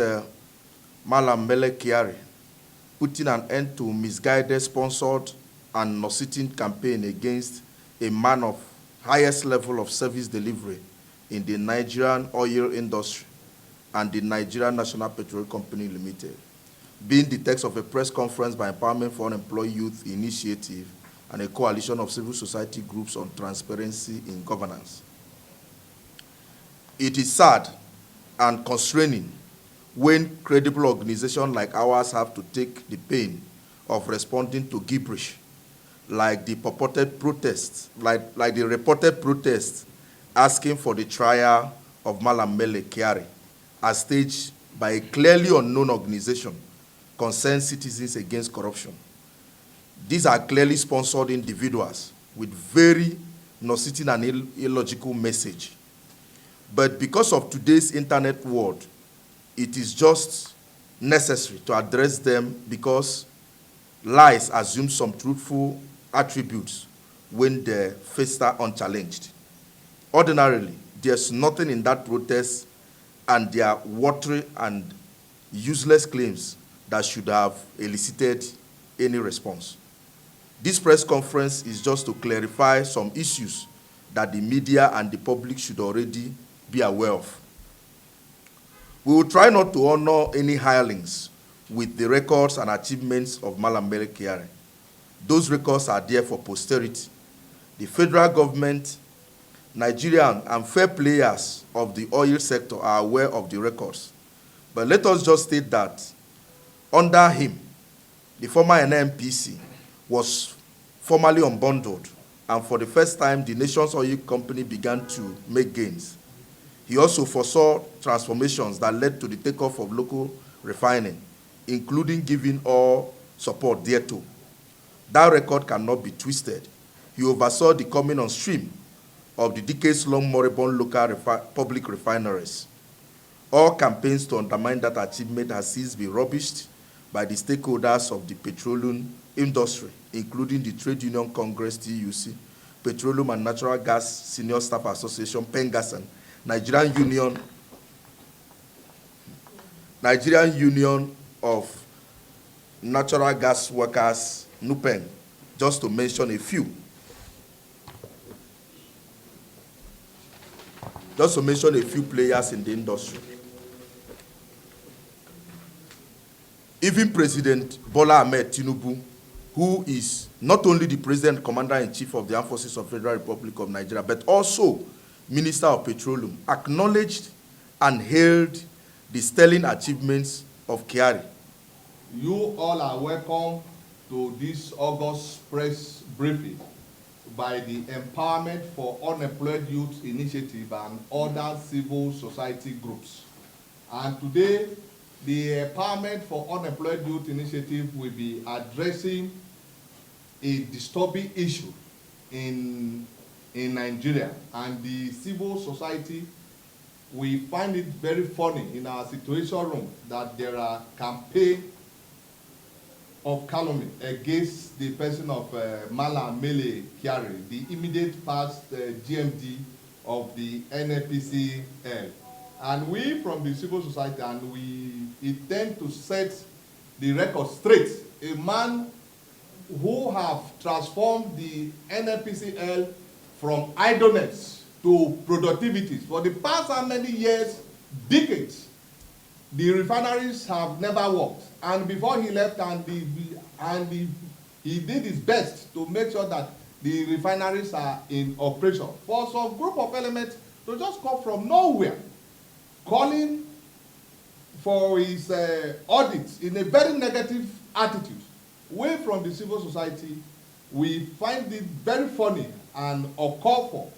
Mele Kyari, putting an end to misguided, sponsored, and non-sitting campaign against a man of highest level of service delivery in the Nigerian oil industry and the Nigerian National Petroleum Company Limited, being the text of a press conference by Empowerment for Unemployed Youth Initiative and a coalition of civil society groups on transparency in governance. It is sad and constraining when credible organizations like ours have to take the pain of responding to gibberish, like the purported protests, like the reported protests asking for the trial of Mele Kyari, as staged by a clearly unknown organization concerned Citizens Against Corruption. These are clearly sponsored individuals with very non-sitting and illogical message. But because of today's internet world, it is just necessary to address them because lies assume some truthful attributes when they're faced unchallenged. Ordinarily, there's nothing in that protest and their watery and useless claims that should have elicited any response. This press conference is just to clarify some issues that the media and the public should already be aware of. We will try not to honor any hirelings with the records and achievements of Mele Kyari. Those records are there for posterity. The federal government, Nigerian and fair players of the oil sector are aware of the records. But let us just state that under him, the former NNPC was formally unbundled, and for the first time, the nation's oil company began to make gains. He also foresaw transformations that led to the takeoff of local refining, including giving all support thereto. That record cannot be twisted. He oversaw the coming on stream of the decades-long moribund local public refineries. All campaigns to undermine that achievement have since been rubbished by the stakeholders of the petroleum industry, including the Trade Union Congress, TUC, Petroleum and Natural Gas Senior Staff Association, PENGASAN, Nigerian Union of Natural Gas Workers, NUPEN, just to mention a few. Just to mention a few players in the industry. Even President Bola Ahmed Tinubu, who is not only the President Commander-in-Chief of the Armed Forces of the Federal Republic of Nigeria, but also Minister of Petroleum, acknowledged and hailed the sterling achievements of Kyari. You all are welcome to this August press briefing by the Empowerment for Unemployed Youth Initiative and other civil society groups. And today, the Empowerment for Unemployed Youth Initiative will be addressing a disturbing issue in Nigeria, and the civil society, we find it very funny in our situation room that there are campaigns of calumny against the person of Mele Kyari, the immediate past GMD of the NNPCL. And we from the civil society, and we intend to set the record straight. A man who have transformed the NNPCL from idleness to productivity. For the past how many years, decades, the refineries have never worked. And before he left, he did his best to make sure that the refineries are in operation. For some group of elements to just come from nowhere, calling for his audits in a very negative attitude, away from the civil society, we find it very funny and uncalled for